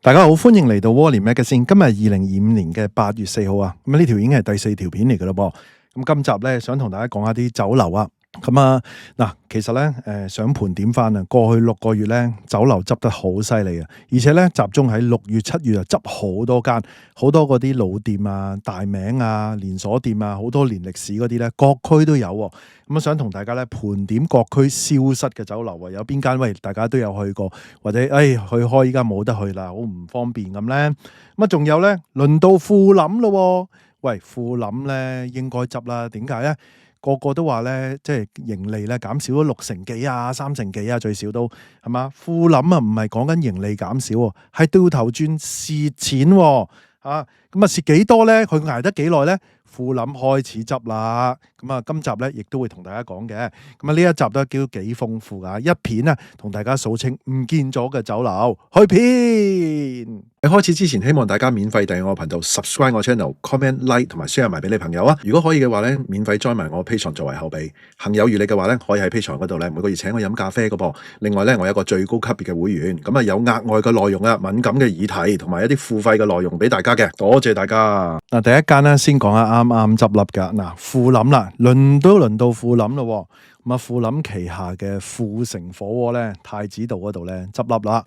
大家好，歡迎嚟到 Wally Magazine。今日2025年嘅8月4號啊，咁呢條已經係第4條片嚟噶啦噃。咁今集咧想同大家講下啲酒樓啊。咁嗱，其實咧想盤點翻啊，過去6個月咧酒樓執得好犀利啊，而且咧集中喺6月、7月啊執好多間，好多嗰啲老店啊、大名啊、連鎖店啊，好多年歷史嗰啲咧，各區都有喎。咁想同大家咧盤點各區消失嘅酒樓啊，有邊間喂大家都有去過，或者去開依家冇得去啦，好唔方便咁咧。咁仲有咧，輪到富林咯。喂，富林咧應該執啦，點解咧？個個都話咧，即係盈利咧減少咗60幾啊、30幾啊，最少都係嘛？富林啊，唔係講緊盈利減少喎，係掉頭轉蝕錢喎。咁蝕幾多咧？佢捱得幾耐咧？富林開始執啦。咁今集咧亦都會同大家講嘅。咁呢一集都叫幾豐富噶，一片啊同大家數清唔見咗嘅酒樓，去片。喺開始之前，希望大家免費訂閱我頻道 ，subscribe 我 channel，comment like 同埋 share 埋俾你朋友啊！如果可以嘅話咧，免費 join 埋我 Patreon 作為後備。行有餘力嘅話咧，可以喺 Patreon 嗰度咧每個月請我飲咖啡嘅噃。另外咧，我有個最高級別嘅會員，咁有額外嘅內容啊，敏感嘅議題同埋一啲付費嘅內容俾大家嘅。多謝大家。第一間咧先講下啱啱執笠噶。富林啦，輪到富林咯。富林旗下嘅富城火鍋咧，太子道嗰度咧執笠啦。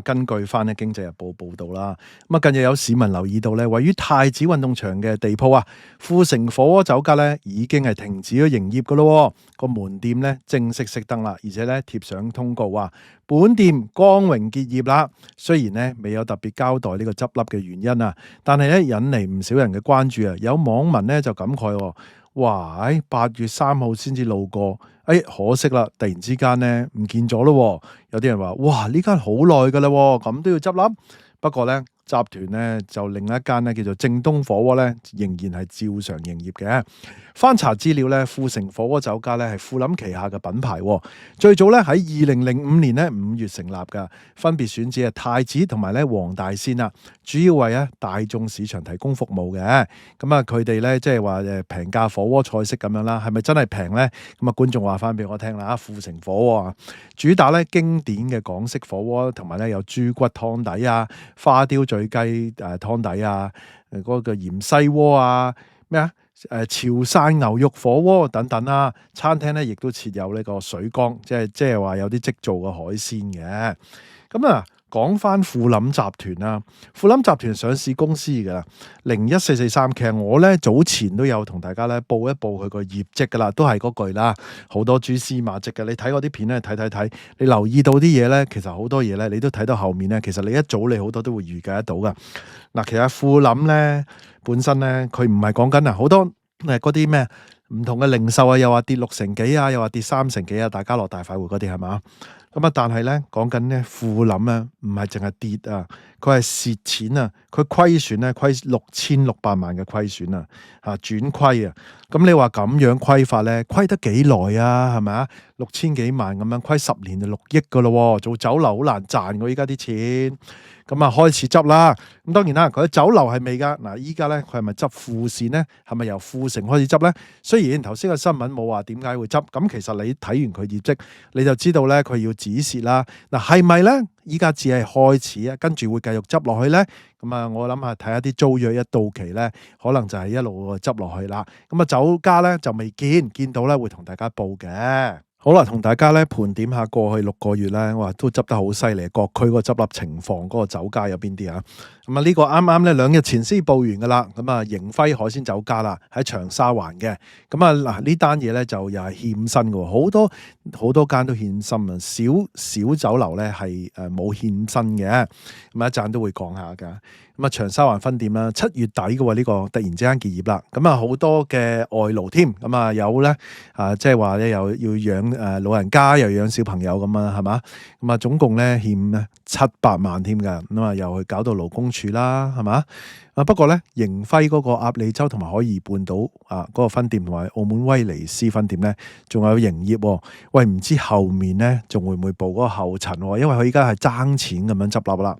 根據翻咧《經濟日報》報道啦，近日有市民留意到咧，位於太子運動場嘅地鋪啊，富城火鍋酒家咧已經係停止咗營業噶咯。個門店咧正式熄燈啦，而且咧貼上通告話本店光榮結業啦。雖然咧未有特別交代呢個執笠嘅原因啊，但係咧引嚟唔少人嘅關注啊。有網民咧就感慨，哇！8月3號先至路過，可惜啦，突然之間咧唔見咗咯。有啲人話：哇，呢間好耐噶啦，咁都要執笠。不過咧，集團咧就另一間咧叫做正東火鍋咧，仍然係照常營業嘅。翻查資料咧，富城火鍋酒家咧係富林旗下嘅品牌，最早咧喺2005年咧5月成立㗎，分別選址太子同埋咧黃大仙啦，主要為大眾市場提供服務嘅。佢哋咧即係話平價火鍋菜式咁樣啦，係咪真係平咧？觀眾話翻俾我聽啦，富城火鍋啊，主打咧經典嘅港式火鍋，同埋咧有豬骨湯底啊、花雕醉雞湯底啊、嗰個芫茜鍋啊、潮汕牛肉火鍋等等啦。餐廳咧亦都設有呢個水缸，即係話有啲即做嘅海鮮嘅。講翻富林集團啦，富林集團上市公司㗎，01443。其實我咧早前都有同大家咧報一報佢個業績㗎啦，都係嗰句啦，好多蛛絲馬跡嘅。你睇我啲片咧，睇，你留意到啲嘢咧，其實好多嘢咧，你都睇到後面咧，其實你一早你好多都會預計得到㗎。其實富林咧本身咧，佢唔係講緊好多嗰啲咩唔同嘅零售啊，又話跌60幾啊，又話跌30幾啊，大家樂大快活嗰啲係嘛？但係咧講緊咧富林啊，唔係淨係跌啊，佢係蝕錢啊，佢虧損咧虧6600萬嘅虧損啊，轉虧啊。咁你話咁樣虧法咧，虧得幾耐啊？係咪啊？6000幾萬咁樣虧10年就6億噶咯，做酒樓好難賺㗎依家啲錢。開始執啦。咁當然啦，佢酒樓係未噶。依家咧佢係咪執富善咧？係咪由富城開始執咧？雖然頭先個新聞冇話點解會執，咁其實你睇完佢業績，你就知道咧佢要止蝕啦。係咪咧？依家只係開始啊，跟住會繼續執落去咧。我諗下睇下啲租約一到期咧，可能就係一路執落去啦。酒家咧就未見到咧，會同大家報嘅。好啦，同大家咧盤點下過去6個月咧，我話都執得好犀利，各區個執笠情況，嗰個酒家有邊啲啊？呢個啱啱咧2日前先報完噶啦。盈輝海鮮酒家啦，喺長沙灣嘅。呢單嘢咧就又係欠薪嘅，好多間都欠薪啊。小酒樓咧係冇欠薪嘅。一陣都會講下噶。長沙灣分店啦，7月底嘅喎，呢個突然之間結業啦。好多嘅外勞添，有咧即係話咧又要養老人家，又養小朋友咁啊，係嘛？總共咧欠700萬添㗎。又去搞到勞工處啦，係嘛？不過咧，盈輝嗰個鴨脷洲同埋海怡半島嗰個分店同埋澳門威尼斯分店咧，仲有營業。喂，唔知後面咧仲會唔會步嗰個後塵？因為佢依家係爭錢咁樣執笠啦。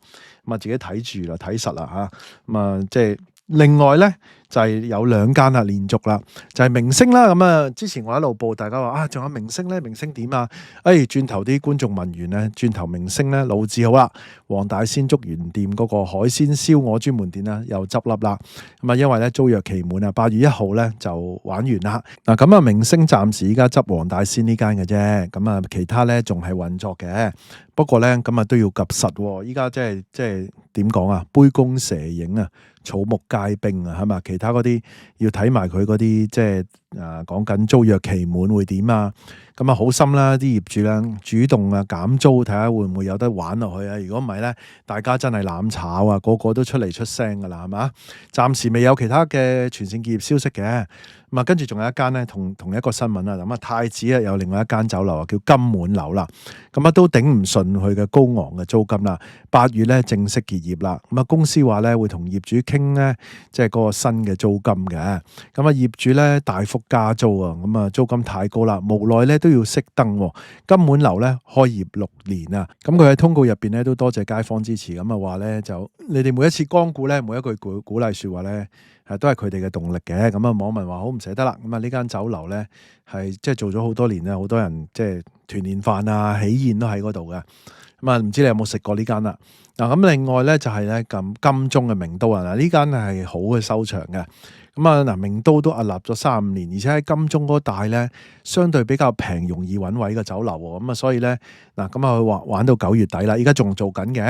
自己睇住啦，睇實啦嚇。即係另外咧就係有兩間啦，連續啦，就係明星啦。咁啊，之前我一路報，大家話啊，仲有明星咧，明星點啊？轉頭啲觀眾問完咧，轉頭明星咧，老字號啦，黃大仙竹園店嗰個海鮮燒鵝專門店啦，又執笠啦。咁啊，因為咧租約期滿啊，8月1號咧就玩完啦。嗱，咁啊，明星暫時依家執黃大仙呢間嘅啫，咁啊，其他咧仲係運作嘅。不過咧，咁啊都要及實，依家即係點講啊？杯弓蛇影啊，草木皆兵啊，係嘛？其他嗰啲要睇埋佢嗰啲，即係講緊租約期滿會點啊？咁啊好心啦，啲業主咧主動減租，睇下會唔會有得玩落去啊？如果唔係咧，大家真係攬炒啊，個個都出嚟出聲噶啦，係嘛？暫時未有其他嘅全線結業消息嘅。咁啊，跟住仲有一間咧，同一個新聞啊，咁啊太子啊有另外一間酒樓啊，叫金滿樓啦。咁啊都頂唔順佢嘅高昂嘅租金啦。8月咧正式結業啦。咁啊公司話咧會同業主傾咧，即係嗰個新嘅租金嘅。咁啊業主咧大幅加租啊，咁啊租金太高啦，無奈咧都要熄燈。金滿樓咧開業6年啊，咁佢喺通告入邊咧都多謝街坊支持，咁啊話咧就你哋每一次光顧咧，每一句鼓勵説話咧。都係佢哋嘅動力嘅。咁啊網民話好唔捨得啦。咁啊呢間酒樓咧係即係做咗好多年啦，好多人即係團年飯啊、喜宴都喺嗰度嘅。咁啊唔知你有冇食過呢間啦？嗱，咁另外咧就係咧金鐘嘅名都啊，嗱呢間係好嘅收場嘅。咁啊嗱，名都屹立咗35年，而且喺金鐘嗰帶咧相對比較平，容易揾位嘅酒樓喎。咁啊所以咧嗱，咁啊佢玩到9月底啦，依家仲做緊嘅。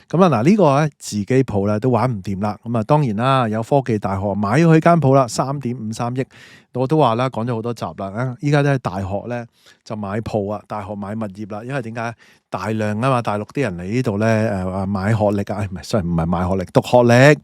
咁啊嗱呢個咧自己鋪咧都玩唔掂啦。咁啊當然啦，有科技大學買咗佢間鋪啦，3.53億。我都話啦，講咗好多集啦。依家都係大學咧就買鋪啊，大學買物業啦。因為點解？大量啊嘛，大陸啲人嚟呢度咧買學歷啊，唔係買學歷，讀學歷。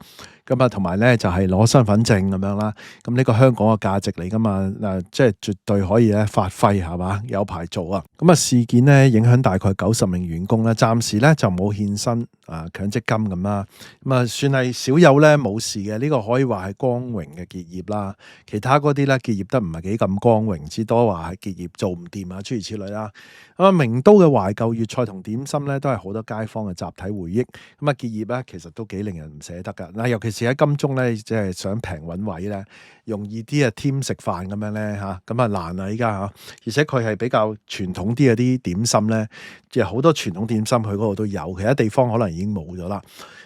咁啊，同埋咧就係攞身份證咁樣啦。咁呢個香港嘅價值嚟噶嘛？即係絕對可以咧發揮係嘛？有排做啊！咁啊事件咧影響大概90名員工啦，暫時咧就冇獻身強積金咁啦。咁啊算係少有咧冇事嘅，呢個可以話係光榮嘅結業啦。其他嗰啲咧結業得唔係幾咁光榮，之多話係結業做唔掂啊，諸如此類啦。咁啊名都嘅懷舊粵菜同點心咧都係好多街坊嘅集體回憶。咁啊結業咧其實都幾令人唔捨得噶。嗱，尤其是喺金鐘咧，即係想平揾位咧，容易啲添食飯咁樣咧嚇，咁啊難啊依家嚇，而且佢係比較傳統啲嘅啲點心咧，即係好多傳統點心佢嗰度都有，其他地方可能已經冇咗啦。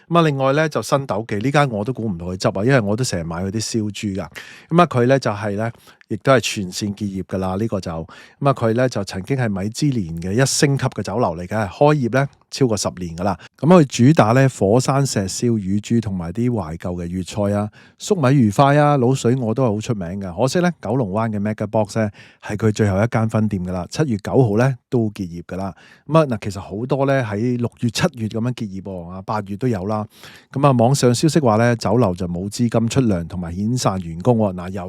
咁啊，另外咧就新斗記呢間我都估唔到佢執啊，因為我都成日買佢啲燒豬噶。咁啊，佢咧就係咧，亦都係全線結業噶啦。呢個就咁啊，佢咧就曾經係米芝蓮嘅1星級嘅酒樓嚟嘅，開業咧超過10年噶啦。咁佢主打咧火山石燒乳豬同埋啲懷舊嘅粵菜啊，粟米魚塊啊，滷水鵝都係好出名嘅。可惜咧九龍灣嘅 Mega Box 咧係佢最後一間分店噶啦，7月9號咧都結業噶啦。咁啊嗱，其實好多咧喺6月、7月咁樣結業喎，啊8月都有啦。咁啊，網上消息話咧，酒樓就冇資金出糧同埋遣散員工喎。嗱，又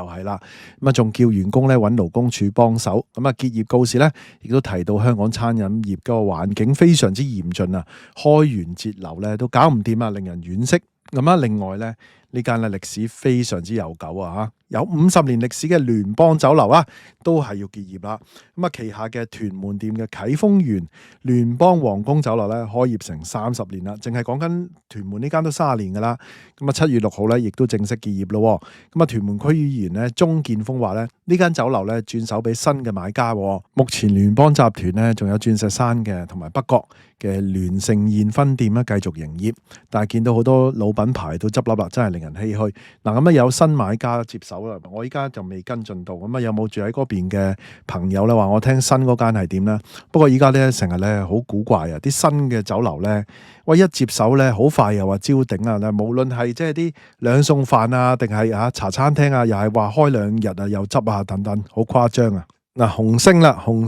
係啦。咁啊，仲叫員工咧揾勞工處幫手。咁啊，結業告示咧，亦都提到香港餐飲業嗰個環境非常之嚴峻啊，開源節流咧都搞唔掂啊，令人惋惜。咁啊，另外咧呢間咧歷史非常之悠久啊嚇。有50年歷史嘅聯邦酒樓啊，都係要結業啦。咁啊，旗下嘅屯門店嘅啟豐園聯邦皇宮酒樓咧，開業成30年啦，淨係講緊屯門呢間都30年噶啦。咁啊，7月6號咧，亦都正式結業咯。咁啊，屯門區議員咧鍾建峰話咧，呢間酒樓咧轉手俾新嘅買家。目前聯邦集團咧仲有鑽石山嘅同埋北角嘅聯盛宴分店咧繼續營業，但係見到好多老品牌都執笠啦，真係令人唏噓。嗱，咁啊有新買家接手。我依家就未跟進到，咁啊有冇住喺嗰邊嘅朋友咧？話我聽新嗰間係點咧？不過依家咧成日咧好古怪啊！啲新嘅酒樓咧，喂一接手咧，好快又話招頂啊！無論係即係啲兩餸飯啊，定係茶餐廳啊，又係話開2日啊，又執啊等等，好誇張啊！嗱，紅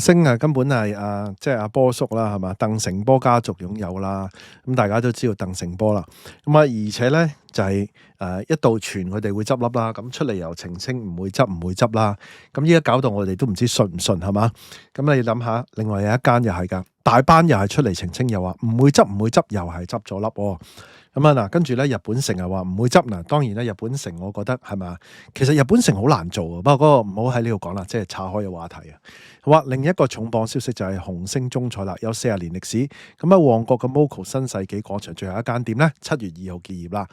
星啊，根本係即係阿波叔啦，係嘛？鄧成波家族擁有啦，咁大家都知道鄧成波啦。咁啊，而且咧就係一度傳佢哋會執笠啦，咁出嚟又澄清唔會執啦。咁依家搞到我哋都唔知信唔信係嘛？咁你諗下，另外有一間又係㗎，大班又係出嚟澄清，又話唔會執，又係執咗笠喎。咁啊嗱，跟住咧日本城啊話唔會執嗱，當然咧日本城我覺得係咪？其實日本城好難做啊，不過嗰個唔好喺呢度講啦，即係岔開嘅話題啊。好啊，另一個重磅消息就係紅星中菜啦，有40年歷史，咁喺旺角嘅 Moco 新世紀廣場最後一間店咧7月2號結業啦。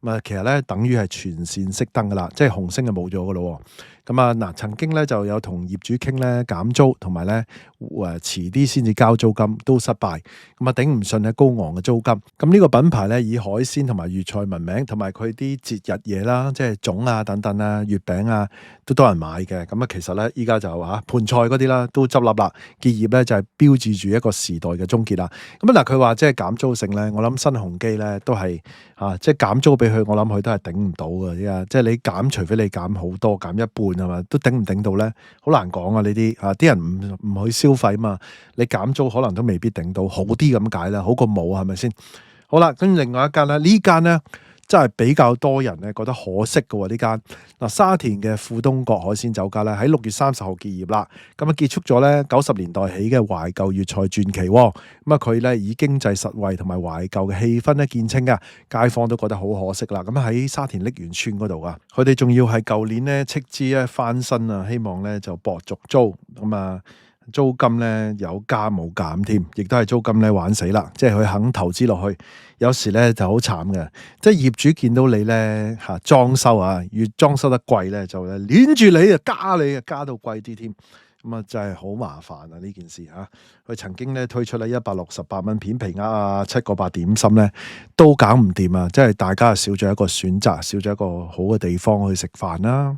咁啊，其實咧等於係全線熄燈噶啦，即係紅星就冇咗噶咯。咁啊嗱，曾經咧就有同業主傾咧減租，同埋咧遲啲先至交租金都失敗，咁啊頂唔順咧高昂嘅租金。咁呢個品牌咧以海鮮同埋粵菜聞名，同埋佢啲節日嘢啦，即係粽啊等等啊、月餅啊都多人買嘅。咁啊其實咧依家就盤菜嗰啲啦都執笠啦，結業咧就係標誌住一個時代嘅終結啦。咁啊嗱，佢話即係減租性咧，我諗新鴻基咧都係即係減租俾佢，我諗佢都係頂唔到嘅。依家即係你減，除非你減好多，減一半係嘛，都頂唔頂到咧？好難講啊！呢啲啲人唔去消費嘛，你減租可能都未必頂到，好啲咁解啦，好過冇係咪先？好啦，跟住另外一間咧，呢間咧真係比較多人咧覺得可惜嘅喎。呢間嗱沙田嘅富東閣海鮮酒家咧喺6月30號結業啦，咁啊結束咗咧90年代起嘅懷舊粵菜傳奇喎。咁啊佢咧以經濟實惠同埋懷舊嘅氣氛咧見稱嘅，街坊都覺得好可惜啦。咁喺沙田瀝源村嗰度啊，佢哋仲要係舊年咧斥資咧翻新啊，希望咧就博續租咁啊。租金咧有加冇減添，亦都係租金咧玩死啦。即係佢肯投資落去，有時咧就好慘嘅。即係業主見到你咧裝修越裝修得貴咧，就攆住你加到貴啲添。咁啊真係好麻煩啊呢件事嚇。佢曾經咧推出咧168蚊片皮鴨7個8點心咧都搞唔掂啊！即係大家少咗一個選擇，少咗一個好嘅地方去食飯啦。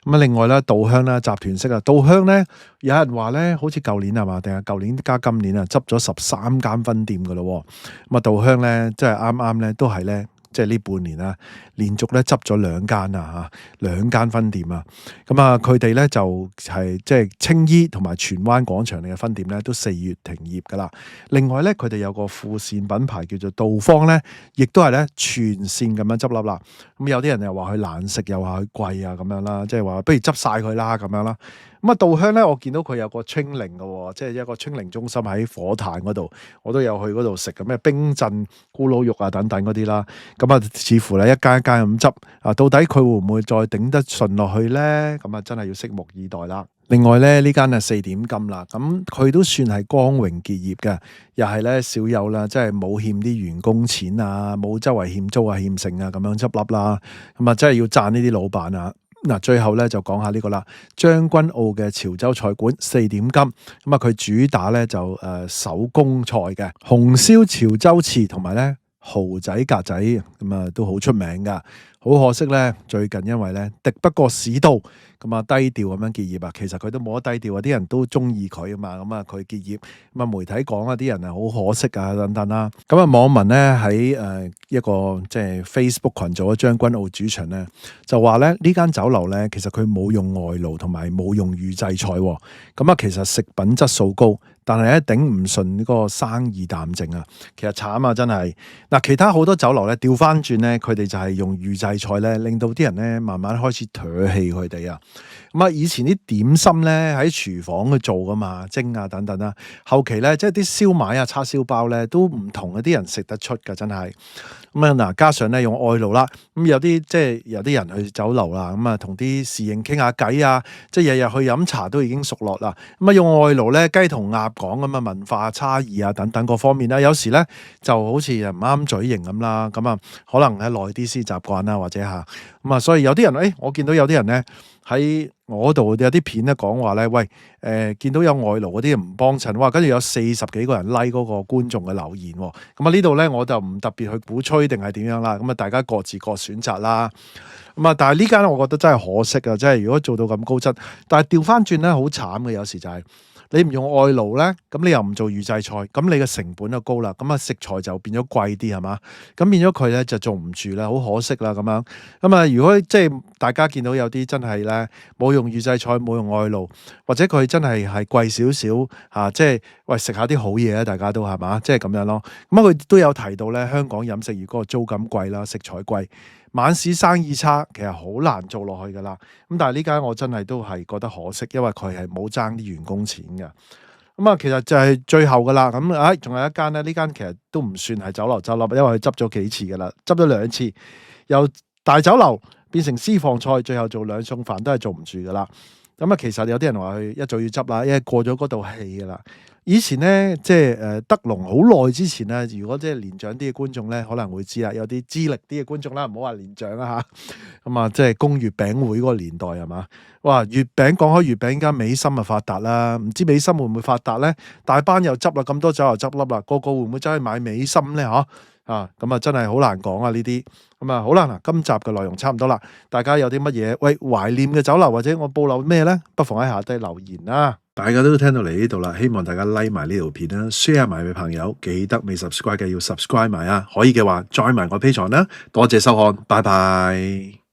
咁啊，另外咧，稻香啦，集團式稻香咧，有人話咧，好似舊年係嘛，定係舊年加今年執咗13間分店噶咯。咁啊，稻香咧，即係啱啱咧，都係咧。即係呢半年啊，連續咧執咗2間啊嚇，2間分店啊。咁啊，佢哋咧就係即係青衣同埋荃灣廣場嘅分店咧，都4月停業噶啦。另外咧，佢哋有個副線品牌叫做稻芳咧，亦都係咧全線咁樣執笠啦。咁有啲人又話佢難食，又話佢貴啊咁樣啦，即係話不如執晒佢啦咁樣啦。咁啊，稻香咧，我見到佢有個清零嘅喎，即係一個清零中心喺火炭嗰度，我都有去嗰度食嘅，咩冰鎮咕嚕肉啊等等嗰啲啦。咁啊，似乎咧一間一間咁執啊，到底佢會唔會再頂得順落去咧？咁啊，真係要拭目以待啦。另外咧，呢間係4點金啦，咁佢都算係光榮結業嘅，又係咧少有啦，即係冇欠啲員工錢啊，冇周圍欠租啊、欠剩啊咁樣執笠啦。咁啊，真係要讚呢啲老闆啊！嗱，最後咧就講下呢個啦，將軍澳嘅潮州菜館4點金，咁啊佢主打咧就手工菜嘅紅燒潮州翅同埋咧蠔仔格仔，咁啊都好出名噶。好可惜咧，最近因為咧敵不過市道，咁啊低調咁樣結業啊。其實佢都冇得低調啊，啲人都中意佢啊嘛。咁啊佢結業，咁啊媒體講啊啲人係好可惜啊等等啦。咁啊網民咧喺一個即係 Facebook 群組嘅將軍澳主場咧，就話咧呢間酒樓咧其實佢冇用外勞同埋冇用預製菜，咁啊其實食品質素高，但係咧頂唔順呢個生意淡靜啊。其實慘啊真係。嗱，其他好多酒樓咧調翻轉咧，佢哋就係用預製菜咧，令到啲人咧慢慢開始唾棄佢哋啊。咁啊，以前啲點心咧喺廚房去做噶嘛，蒸啊等等啦。後期咧，即係啲燒賣啊、叉燒包咧都唔同，啲人食得出噶，真係。咁啊嗱，加上咧用外勞啦，咁有啲即係有啲人去酒樓啦，咁啊同啲侍應傾下偈啊，即係日日去飲茶都已經熟絡啦。咁啊用外勞咧雞同鴨講咁啊文化差異啊等等各方面啦，有時咧就好似唔啱嘴型咁啦，咁啊可能咧耐啲先習慣啦，或者嚇咁啊，所以有啲人我見到有啲人咧喺我度有啲片咧講話咧，喂見到有外勞嗰啲唔幫襯，哇！跟住有40幾個人 like 嗰個觀眾嘅留言喎，咁啊呢度咧我就唔特別去鼓吹定係點樣啦，咁啊大家各自各選擇啦，咁啊但係呢間我覺得真係可惜啊，即係如果做到咁高質，但係調翻轉咧好慘嘅，有時就係你唔用外勞咧，咁你又唔做預製菜，咁你嘅成本就高啦，咁啊食材就變咗貴啲係嘛，咁變咗佢咧就做唔住啦，好可惜啦咁樣。咁啊如果即係大家見到有啲真係咧冇用預製菜冇用外勞，或者佢真係貴少少嚇，即係喂食下啲好嘢啊，大家都係嘛，即係咁樣咯。咁啊佢都有提到咧，香港飲食業嗰個租金貴啦，食材貴，晚市生意差，其實好難做落去噶啦。咁但係呢間我真係都係覺得可惜，因為佢係冇爭啲員工錢嘅。咁啊，其實就係最後噶啦。咁仲有一間咧，呢間其實都唔算係酒樓執笠，因為佢執咗幾次噶啦，執咗2次，由大酒樓變成私房菜，最後做2餸飯都係做唔住噶啦。咁啊，其實有啲人話佢一早要執啦，因為過咗嗰道氣噶啦。以前咧，即係德龍好耐之前咧，如果即係年長啲嘅觀眾咧，可能會知啦，有啲資歷啲嘅觀眾啦，唔好話年長啊嚇。咁啊，即係供月餅會嗰個年代係嘛？哇！月餅講開月餅，而家美心啊發達啦，唔知美心會唔會發達咧？大班又執啦，咁多酒又執笠啦，個個會唔會走去買美心咧？嗬？咁啊，真係好難講啊呢啲。咁啊，好啦，嗱，今集嘅內容差唔多啦，大家有啲乜嘢懷念嘅酒樓或者我報漏咩咧？不妨喺下低留言啦。大家都聽到嚟呢度啦，希望大家 like 埋呢條片啦 ，share 埋俾朋友，記得未 subscribe 嘅要 subscribe 埋啊！可以嘅話，join埋我 Patreon啦。多謝收看，拜拜。